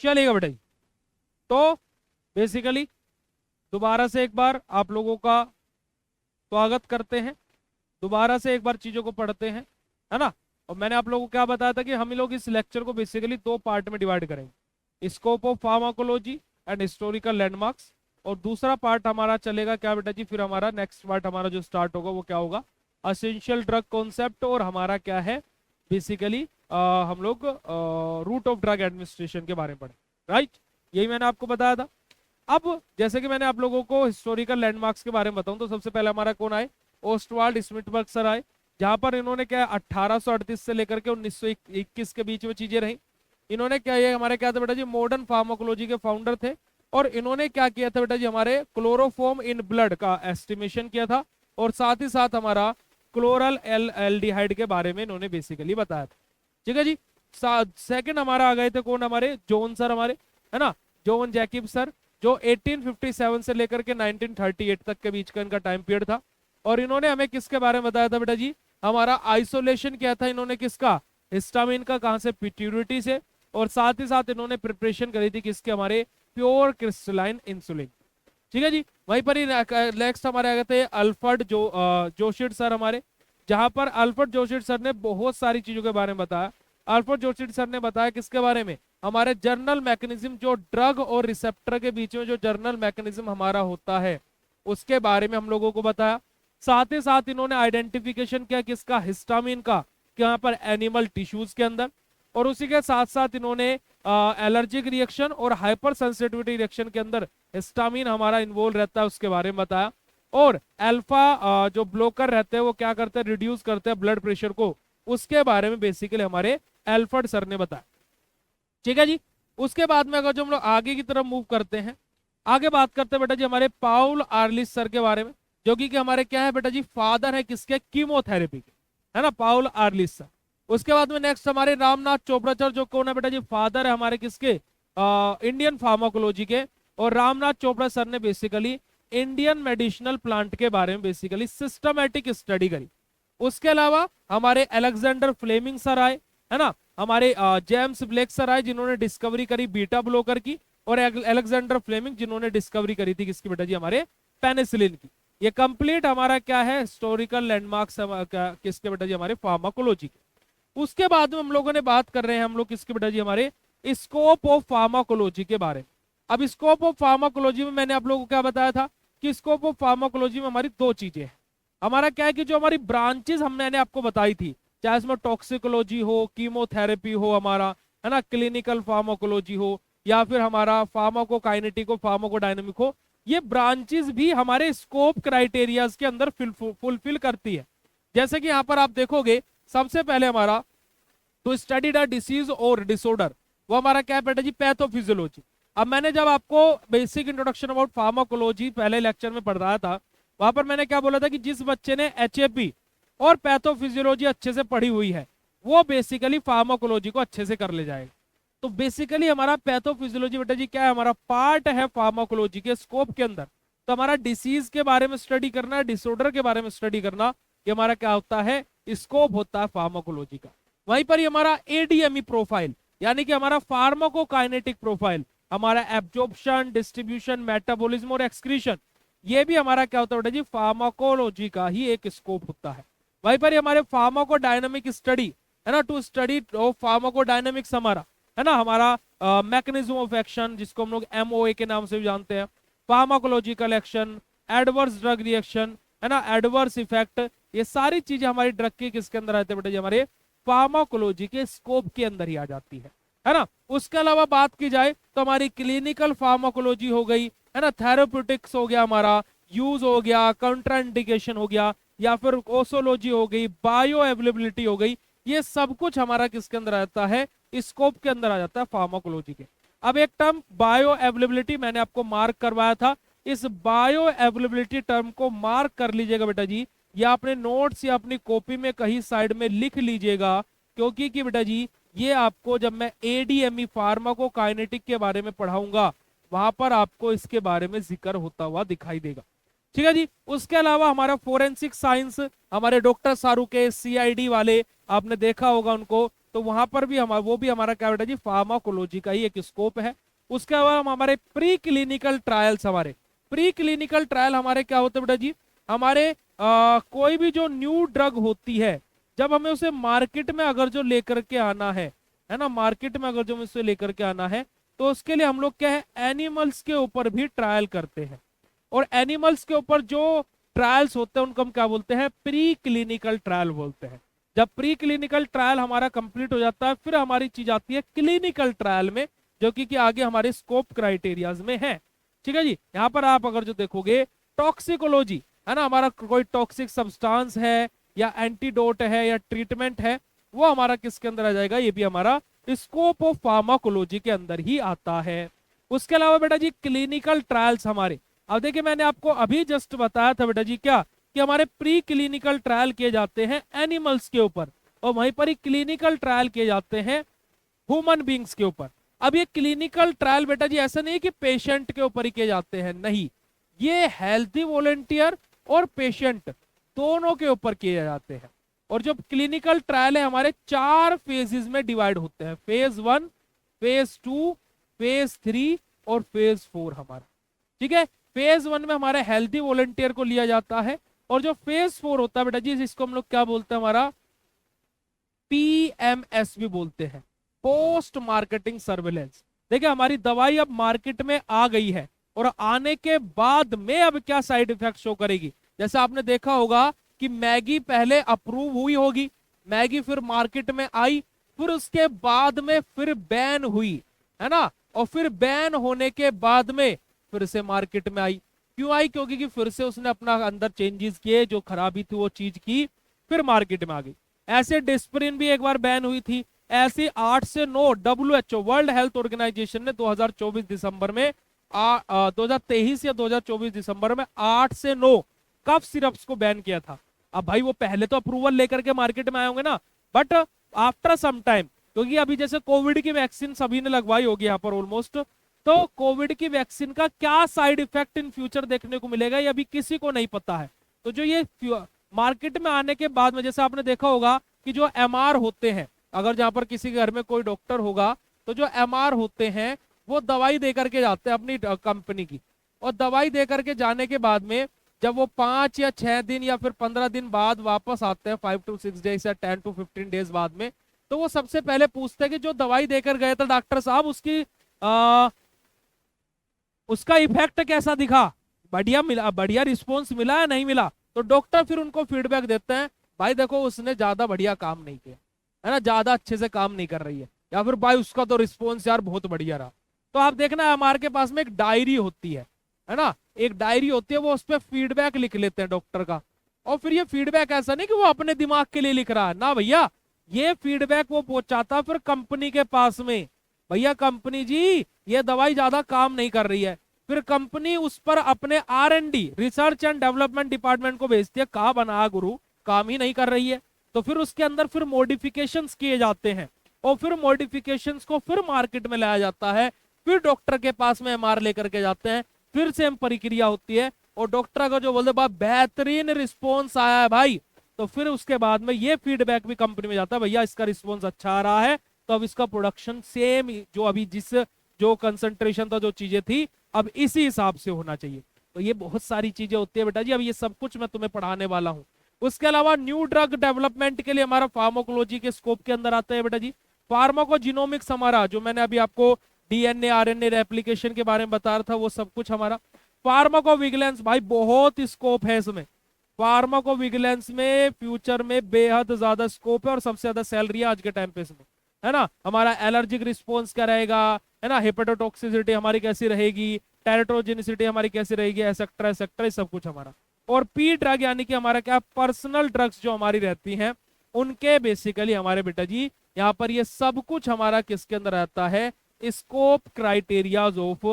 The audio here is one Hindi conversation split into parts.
चलेगा बेटा जी। तो बेसिकली दोबारा से एक बार आप लोगों का स्वागत करते हैं, दोबारा से एक बार चीजों को पढ़ते हैं, है ना। और मैंने आप लोगों को क्या बताया था कि हम लोग इस लेक्चर को बेसिकली दो पार्ट में डिवाइड करेंगे, scope of pharmacology and historical landmarks. और दूसरा पार्ट हमारा चलेगा क्या बेटा जी, फिर हमारा नेक्स्ट पार्ट हमारा जो स्टार्ट होगा वो क्या होगा, असेंशियल ड्रग कॉन्सेप्ट, और हमारा क्या है बेसिकली हम लोग रूट ऑफ ड्रग एडमिनिस्ट्रेशन के बारे में पढ़े, राइट। यही मैंने आपको बताया था। अब जैसे कि मैंने आप लोगों को हिस्टोरिकल लैंडमार्क्स के बारे में बताऊं, तो सबसे पहले हमारा कौन आए, ओस्टवाल्ड स्मिथबर्ग सर आए, जहां पर इन्होंने क्या 1838 से लेकर के 1921 के बीच में चीजें रही। इन्होंने क्या, ये हमारे क्या थे बेटा जी, मॉडर्न फार्माकोलॉजी के फाउंडर थे। और इन्होंने क्या किया था बेटा जी, हमारे क्लोरोफॉर्म इन ब्लड का एस्टिमेशन किया था, और साथ ही साथ हमारा क्लोरल एल्डिहाइड के बारे में इन्होंने बेसिकली बताया था, ठीक है जी। सेकंड हमारा आ गए थे कौन, हमारे जॉन सर हमारे, है ना, जॉन जैकिब सर, जो 1857 से लेकर के 1938 तक के बीच का इनका टाइम पीरियड था। और इन्होंने हमें किसके बारे में बताया था बेटा जी, हमारा आइसोलेशन किया था इन्होंने किसका, हिस्टामिन का, कहां से, पिट्यूटरी से। और साथ ही साथ इन्होंने प्रिपरेशन करी थी किसके, हमारे प्योर क्रिस्टलाइन इंसुलिन, ठीक है जी। वहीं पर ही नेक्स्ट हमारे आ गए थे अल्फ्रेड जोशिड सर हमारे, जहां पर अल्फ्रेड जोशिड सर ने बहुत सारी चीजों के बारे में बताया। अल्फ्रेड जोशिड सर ने बताया किसके बारे में, हमारे जर्नल मैकेनिज्म, जो ड्रग और रिसेप्टर के बीच में जो जर्नल मैकेनिज्म हमारा होता है उसके बारे में हम लोगों को बताया। साथ ही साथ इन्होंने आइडेंटिफिकेशन किया किसका, हिस्टामिन का, यहाँ पर एनिमल टिश्यूज के अंदर। और उसी के साथ साथ इन्होंने एलर्जिक रिएक्शन और हाइपर सेंसिटिविटी रिएक्शन के अंदर हिस्टामिन हमारा इन्वॉल्व रहता है उसके बारे में बताया। और अल्फा जो ब्लोकर रहते हैं वो क्या करते हैं, रिड्यूस करते हैं ब्लड प्रेशर को, उसके बारे में बेसिकली हमारे एल्फ्रेड सर ने बताया, ठीक है जी। उसके बाद में अगर जो हम लोग आगे की तरफ मूव करते हैं, आगे बात करते हैं बेटा जी हमारे पाउल आर्लिस सर के बारे में, जो कि हमारे क्या है बेटा जी, फादर है किसके, कीमोथेरेपी के, है ना, पाउल आर्लिस सर। उसके बाद में नेक्स्ट हमारे रामनाथ चोपड़ा सर, जो कौन है बेटा जी, फादर है हमारे किसके, इंडियन फार्माकोलॉजी के। और रामनाथ चोपड़ा सर ने बेसिकली इंडियन मेडिसिनल प्लांट के बारे में बेसिकली सिस्टमैटिक स्टडी करी। उसके अलावा हमारे अलेक्जेंडर फ्लेमिंग सर आए, है ना, हमारे जेम्स ब्लेक सर आए जिन्होंने डिस्कवरी करी बीटा ब्लोकर की, और अलेक्जेंडर फ्लेमिंग जिन्होंने डिस्कवरी करी थी किसकी बेटा जी, हमारे पेनिसिलिन की। ये कंप्लीट हमारा क्या है, हिस्टोरिकल लैंडमार्क्स किसके बेटा जी, हमारे फार्माकोलॉजी के। उसके बाद में हम लोगों ने बात कर रहे हैं हम लोग किसके बेटा जी, हमारे स्कोप ऑफ फार्माकोलॉजी के बारे में। अब स्कोप ऑफ फार्माकोलॉजी में मैंने आप लोगों को क्या बताया था कि स्कोप ऑफ फार्माकोलॉजी में हमारी दो चीजें हैं। हमारा क्या है कि जो हमारी ब्रांचेस मैंने आपको बताई थी, चाहे इसमें टॉक्सिकोलॉजी हो, कीमोथेरेपी हो हमारा, है ना, क्लिनिकल फार्माकोलॉजी हो, या फिर हमारा फार्माकोकाइनेटिक हो, फार्माकोडायनेमिक हो, ये ब्रांचेस भी हमारे स्कोप क्राइटेरियाज के अंदर फुलफिल करती है। जैसे कि यहाँ पर आप देखोगे, सबसे पहले हमारा तो स्टडी द डिसीज और डिसऑर्डर, वो हमारा क्या है बेटा जी, पैथोफिजियोलॉजी। अब मैंने जब आपको बेसिक इंट्रोडक्शन अबाउट फार्माकोलॉजी पहले लेक्चर में पढ़ाया था, वहां पर मैंने क्या बोला था कि जिस बच्चे ने एचएपी और पैथोफिजियोलॉजी अच्छे से पढ़ी हुई है वो बेसिकली फार्माकोलॉजी को अच्छे से कर ले जाएगा। तो बेसिकली हमारा पैथोफिजियोलॉजी बेटा जी क्या है, हमारा पार्ट है फार्माकोलॉजी के स्कोप के अंदर। तो हमारा डिसीज के बारे में स्टडी करना, डिसऑर्डर के बारे में स्टडी करना, ये हमारा क्या होता है, स्कोप होता है फार्माकोलॉजी का। वहीं पर ही हमारा एडीएमई प्रोफाइल, यानी कि हमारा फार्माकोकाइनेटिक प्रोफाइल, हमारा एब्जॉर्प्शन, डिस्ट्रीब्यूशन, मेटाबॉलिज्म और एक्सक्रीशन, ये भी हमारा क्या होता है बेटा जी, फार्माकोलॉजी का ही एक स्कोप होता है। वहीं पर हमारे फार्माकोडायनामिक स्टडी, है ना, टू स्टडी ऑफ फार्माकोडायनामिक्स हमारा, है ना, हमारा मैकेनिज्म ऑफ एक्शन, जिसको हम लोग एमओए के नाम से भी जानते हैं, pharmacological action, adverse drug reaction, है ना, एडवर्स इफेक्ट, ये सारी चीजें हमारी ड्रग की किसके अंदर आते हैं बेटा जी, हमारे फार्माकोलॉजी के स्कोप के अंदर ही आ जाती है ना। उसके अलावा बात की जाए तो हमारी क्लिनिकल फार्माकोलॉजी हो गई, है ना, थेराप्यूटिक्स हो गया, हमारा यूज हो गया, काउंट्राइंडिकेशन हो गया, या फिर ओसोलॉजी हो गई, बायो अवेलेबिलिटी हो गई, ये सब कुछ हमारा किसके अंदर आता है, स्कोप के अंदर आ जाता है फार्माकोलॉजी के। अब एक टर्म बायो अवेलेबिलिटी मैंने आपको मार्क करवाया था, इस बायो अवेलेबिलिटी टर्म को मार्क कर लीजिएगा बेटा जी, या अपने नोट्स या अपनी कॉपी में कहीं साइड में लिख लीजिएगा, क्योंकि कि बेटा जी ये आपको जब मैं एडीएमई फार्माकोकाइनेटिक के बारे में पढ़ाऊंगा वहां पर आपको इसके बारे में जिक्र होता हुआ दिखाई देगा, ठीक है जी। उसके अलावा हमारा फोरेंसिक साइंस, हमारे डॉक्टर सारू के सीआईडी वाले आपने देखा होगा उनको, तो वहां पर भी हमारा वो भी हमारा क्या बेटा जी फार्माकोलॉजी का ही एक स्कोप है। उसके बाद हमारे प्री क्लिनिकल ट्रायल्स, हमारे प्री क्लिनिकल ट्रायल हमारे क्या होते हैं बेटा जी, हमारे कोई भी जो न्यू ड्रग होती है, जब हमें उसे मार्केट में अगर जो लेकर के आना है ना, मार्केट में अगर जो हमें उसे लेकर के आना है, तो उसके लिए हम लोग क्या है एनिमल्स के ऊपर भी ट्रायल करते हैं। और एनिमल्स के ऊपर जो ट्रायल्स होते हैं उनको हम क्या बोलते हैं, प्री क्लिनिकल ट्रायल बोलते हैं। जब प्री क्लिनिकल ट्रायल हमारा कंप्लीट हो जाता है, फिर हमारी चीज आती है क्लिनिकल ट्रायल में, जो कि आगे हमारे स्कोप क्राइटेरियाज में है। ठीक है जी। यहाँ पर आप अगर जो देखोगे टॉक्सिकोलॉजी है ना, हमारा कोई टॉक्सिक सब्सटेंस है या एंटीडोट है या ट्रीटमेंट है, वो हमारा किसके अंदर आ जाएगा, ये भी हमारा स्कोप ऑफ फार्माकोलॉजी के अंदर ही आता है। उसके अलावा बेटा जी क्लिनिकल ट्रायल्स हमारे, अब देखिए मैंने आपको अभी जस्ट बताया था बेटा जी क्या, कि हमारे प्री क्लिनिकल ट्रायल किए जाते हैं एनिमल्स के ऊपर, और वहीं पर ही क्लिनिकल ट्रायल किए जाते हैं ह्यूमन बींग्स के ऊपर। अब ये क्लिनिकल ट्रायल बेटा जी ऐसा नहीं कि पेशेंट के ऊपर ही किए जाते हैं, नहीं, ये हेल्थी वॉलेंटियर और पेशेंट दोनों के ऊपर किए जाते हैं। और जो क्लिनिकल ट्रायल है हमारे 4 फेजेस में डिवाइड होते हैं, फेज 1, फेज 2, फेज 3 और फेज 4 हमारा। ठीक है, फेज 1 में हमारे हेल्थी वॉलेंटियर को लिया जाता है, और जो फेज 4 होता है बेटा जी इसको हम लोग क्या बोलते हैं, हमारा PMS भी बोलते हैं, पोस्ट मार्केटिंग सर्विलेंस। देखिए हमारी दवाई अब मार्केट में आ गई है, और आने के बाद में अब क्या साइड इफेक्ट शो करेगी। जैसे आपने देखा होगा कि मैगी पहले अप्रूव हुई होगी, मैगी फिर मार्केट में आई, फिर उसके बाद में फिर बैन हुई, है ना, और फिर बैन होने के बाद में फिर से मार्केट में आई। क्यों आई, क्योंकि कि फिर से उसने अपना अंदर चेंजेस किए, जो खराबी थी वो चीज की, फिर मार्केट में आ गई। ऐसे डिस्प्रिन भी एक बार बैन हुई थी। ऐसी 8 से 9 WHO वर्ल्ड हेल्थ ऑर्गेनाइजेशन ने 2024 दिसंबर में 2023 या 2024 दिसंबर में 8 से 9 कफ सिरप्स को बैन किया था। अब भाई वो पहले तो अप्रूवल लेकर के मार्केट में आए होंगे ना, बट आफ्टर सम टाइम, क्योंकि अभी जैसे कोविड की वैक्सीन सभी ने लगवाई होगी यहाँ पर ऑलमोस्ट, तो कोविड की वैक्सीन का क्या साइड इफेक्ट इन फ्यूचर देखने को मिलेगा ये अभी किसी को नहीं पता है। तो जो ये मार्केट में आने के बाद में, जैसे आपने देखा होगा कि जो MR होते हैं, अगर जहां पर किसी घर में कोई डॉक्टर होगा, तो जो MR होते हैं वो दवाई दे करके जाते हैं अपनी कंपनी की, और दवाई दे करके जाने के बाद में जब वो 5 या 6 दिन या फिर 15 दिन बाद वापस आते हैं, 5 to 6 डेज या 10 to 15 डेज बाद में, तो वो सबसे पहले पूछते हैं कि जो दवाई देकर गए थे डॉक्टर साहब, उसका इफेक्ट कैसा दिखा, बढ़िया मिला, बढ़िया रिस्पॉन्स मिला या नहीं मिला। तो डॉक्टर फिर उनको फीडबैक देते हैं, भाई देखो उसने ज्यादा बढ़िया काम नहीं किया, है ना, ज्यादा अच्छे से काम नहीं कर रही है, या फिर भाई उसका तो रिस्पॉन्स यार बहुत बढ़िया रहा। तो आप देखना हमारे के पास में एक डायरी होती है ना, एक डायरी होती है, वो उस पर फीडबैक लिख लेते हैं डॉक्टर का। और फिर ये फीडबैक ऐसा नहीं कि वो अपने दिमाग के लिए लिख रहा है ना भैया, ये फीडबैक वो पहुंचाता फिर कंपनी के पास में, भैया कंपनी जी ये दवाई ज्यादा काम नहीं कर रही है। फिर कंपनी उस पर अपने R&D, research and development department को भेजती है, कहा बना गुरु काम ही नहीं कर रही है। तो फिर उसके अंदर फिर मॉडिफिकेशंस किए जाते हैं, और फिर मॉडिफिकेशंस को फिर मार्केट में लाया जाता है, फिर डॉक्टर के पास में MR लेकर के जाते हैं, फिर सेम प्रक्रिया होती है, और डॉक्टर अगर जो बोलते बात बेहतरीन रिस्पॉन्स आया है भाई, तो फिर उसके बाद में ये फीडबैक भी कंपनी में जाता है, भैया इसका रिस्पॉन्स अच्छा आ रहा है, तो अब इसका प्रोडक्शन सेम जो अभी जो कंसंट्रेशन था, जो चीजें थी, अब इसी हिसाब से होना चाहिए। तो ये बहुत सारी चीजें होती है बेटा जी, अब ये सब कुछ मैं तुम्हें पढ़ाने वाला हूँ। उसके अलावा न्यू ड्रग डेवलपमेंट के लिए हमारा फार्माकोलॉजी के स्कोप के अंदर आता है बेटा जी फार्माकोजिनोमिक्स, हमारा जो मैंने अभी आपको DNA RNA रेप्लिकेशन के बारे में बता रहा था, वो सब कुछ हमारा। फार्माकोविजिलेंस भाई बहुत स्कोप है इसमें, फार्माकोविजिलेंस में फ्यूचर में बेहद ज्यादा स्कोप है, और सबसे ज्यादा सैलरी है आज के टाइम पे इसमें, है ना। हमारा एलर्जिक रिस्पॉन्स क्या रहेगा, है ना, हेपेटोटॉक्सिसिटी हमारी कैसी रहेगी, टेरेट्रोजेनिसिटी हमारी कैसी रहेगी, एसेक्ट्रा एसेक्ट्रा सब कुछ हमारा। और P ड्रग यानी कि हमारा क्या पर्सनल ड्रग्स जो हमारी रहती हैं, उनके बेसिकली हमारे बेटा जी यहाँ पर ये सब कुछ हमारा किसके अंदर रहता है, स्कोप क्राइटेरियाज ऑफ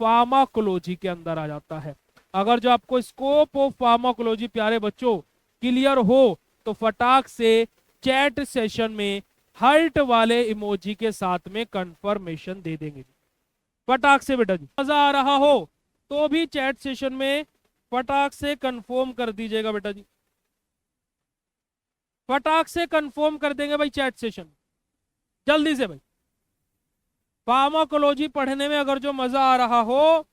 फार्माकोलॉजी के अंदर आ जाता है। अगर जो आपको स्कोप ऑफ फार्माकोलॉजी प्यारे बच्चों क्लियर हो, तो फटाक से चैट सेशन में हर्ट वाले इमोजी के साथ में कंफर्मेशन दे देंगे। फटाक से बेटा जी, मजा आ रहा हो तो भी चैट सेशन में फटाक से कंफर्म कर दीजिएगा बेटा जी, फटाक से कंफर्म कर देंगे भाई चैट सेशन। जल्दी से भाई। फार्माकोलॉजी पढ़ने में अगर जो मजा आ रहा हो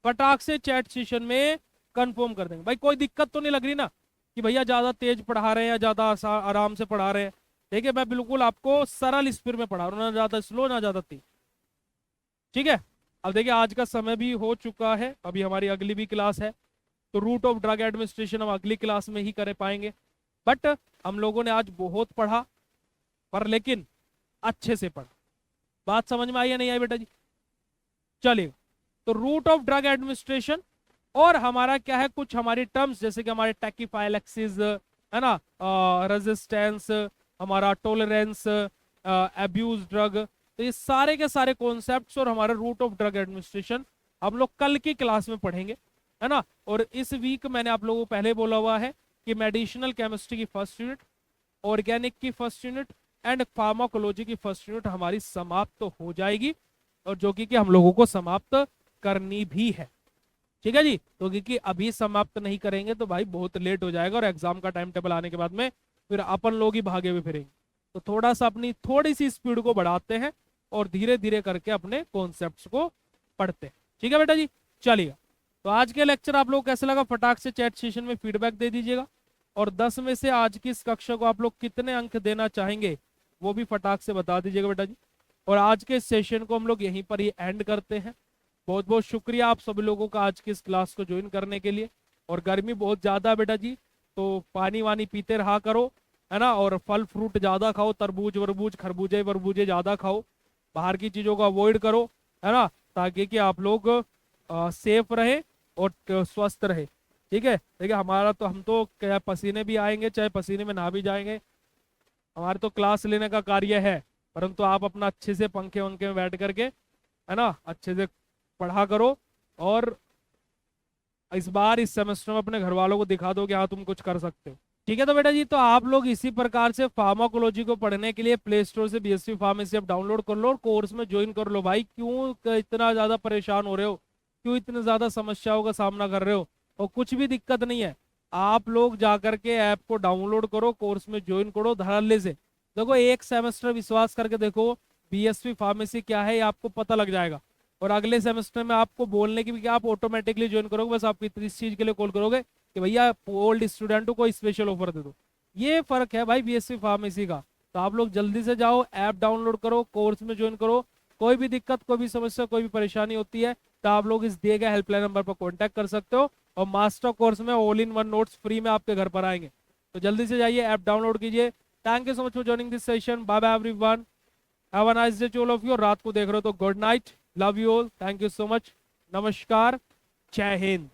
फटाक से चैट सेशन में कंफर्म कर देंगे भाई। कोई दिक्कत तो नहीं लग रही ना कि भैया ज्यादा तेज पढ़ा रहे हैं या ज्यादा आराम से पढ़ा रहे हैं? देखिए मैं बिल्कुल आपको सरल स्पीड में पढ़ा रहा हूँ, ना ज्यादा स्लो ना ज्यादा तेज। ठीक है। अब देखिए आज का समय भी हो चुका है, अभी हमारी अगली भी क्लास है, तो रूट ऑफ ड्रग एडमिनिस्ट्रेशन हम अगली क्लास में ही कर पाएंगे। बट हम लोगों ने आज बहुत पढ़ा, पर लेकिन अच्छे से पढ़ा। बात समझ में आई या नहीं आई बेटा जी? चलिए, तो रूट ऑफ ड्रग एडमिनिस्ट्रेशन और हमारा क्या है, कुछ हमारी टर्म्स जैसे कि हमारे टैकीफाइलैक्सिस है ना, रेजिस्टेंस, हमारा टॉलरेंस, अब्यूज ड्रग, तो ये सारे के सारे कॉन्सेप्ट्स और हमारा रूट ऑफ ड्रग एडमिनिस्ट्रेशन हम लोग कल की क्लास में पढ़ेंगे, है ना। और इस वीक मैंने आप लोगों को पहले बोला हुआ है कि मेडिसिनल केमिस्ट्री की फर्स्ट यूनिट, ऑर्गेनिक की फर्स्ट यूनिट एंड फार्माकोलॉजी की फर्स्ट यूनिट हमारी समाप्त तो हो जाएगी, और जो कि हम लोगों को समाप्त करनी भी है। ठीक है जी, तो क्योंकि अभी समाप्त नहीं करेंगे तो भाई बहुत लेट हो जाएगा, और एग्जाम का टाइम टेबल आने के बाद में फिर अपन लोग ही भागे हुए फिरेंगे। तो थोड़ा सा अपनी थोड़ी सी स्पीड को बढ़ाते हैं और धीरे धीरे करके अपने कॉन्सेप्ट्स को पढ़ते हैं। ठीक है बेटा जी, चलिए। तो आज के लेक्चर आप लोग कैसे लगा फटाक से चैट सेशन में फीडबैक दे दीजिएगा, और 10 में से आज की इस कक्षा को आप लोग कितने अंक देना चाहेंगे वो भी फटाक से बता दीजिएगा बेटा जी। और आज के सेशन को हम लोग यहीं पर ही एंड करते हैं। बहुत बहुत शुक्रिया आप सभी लोगों का आज की इस क्लास को ज्वाइन करने के लिए। और गर्मी बहुत ज़्यादा है बेटा जी, तो पानी वानी पीते रहा करो, है ना, और फल फ्रूट ज़्यादा खाओ, तरबूज वरबूज खरबूजे वरबूजे ज़्यादा खाओ, बाहर की चीज़ों को अवॉइड करो, है ना, ताकि कि आप लोग सेफ रहे और स्वस्थ रहे। ठीक है, देखिए हमारा तो, हम तो क्या पसीने भी आएंगे चाहे पसीने में ना भी जाएंगे, हमारे तो क्लास लेने का कार्य है, परंतु आप अपना अच्छे से पंखे वंखे में बैठ करके, है ना, अच्छे से पढ़ा करो, और इस बार इस सेमेस्टर में अपने घर वालों को दिखा दो कि हाँ तुम कुछ कर सकते हो। ठीक है, तो बेटा जी, तो आप लोग इसी प्रकार से फार्माकोलॉजी को पढ़ने के लिए प्ले स्टोर से बीएससी फार्मेसी ऐप डाउनलोड कर लो और कोर्स में ज्वाइन कर लो। भाई क्यों इतना ज्यादा परेशान हो रहे हो, क्यों इतनी ज्यादा समस्याओं का सामना कर रहे हो? और कुछ भी दिक्कत नहीं है, आप लोग जाकर के ऐप को डाउनलोड करो, कोर्स में ज्वाइन करो धड़ल्ले से। देखो एक सेमेस्टर विश्वास करके देखो, बीएससी फार्मेसी क्या है ये आपको पता लग जाएगा, और अगले सेमेस्टर में आपको बोलने की भी क्या, आप ऑटोमेटिकली ज्वाइन करोगे, बस आप इस चीज के लिए कॉल करोगे कि भैया ओल्ड स्टूडेंटों को स्पेशल ऑफर दे दो। ये फर्क है भाई बीएससी फार्मेसी का। तो आप लोग जल्दी से जाओ, ऐप डाउनलोड करो, कोर्स में ज्वाइन करो। कोई भी दिक्कत, कोई भी समस्या, कोई भी परेशानी होती है तो आप लोग इस दिए गए हेल्पलाइन नंबर पर कॉन्टैक्ट कर सकते हो, और मास्टर कोर्स में all in one notes free में आपके घर पर आएंगे। तो जल्दी से जाइए, ऐप डाउनलोड कीजिए। Thank you so much for joining this session. Bye bye everyone, have a nice day to all of you. रात को देख रहे हो तो good night, love you all, thank you so much, नमस्कार, जय हिंद।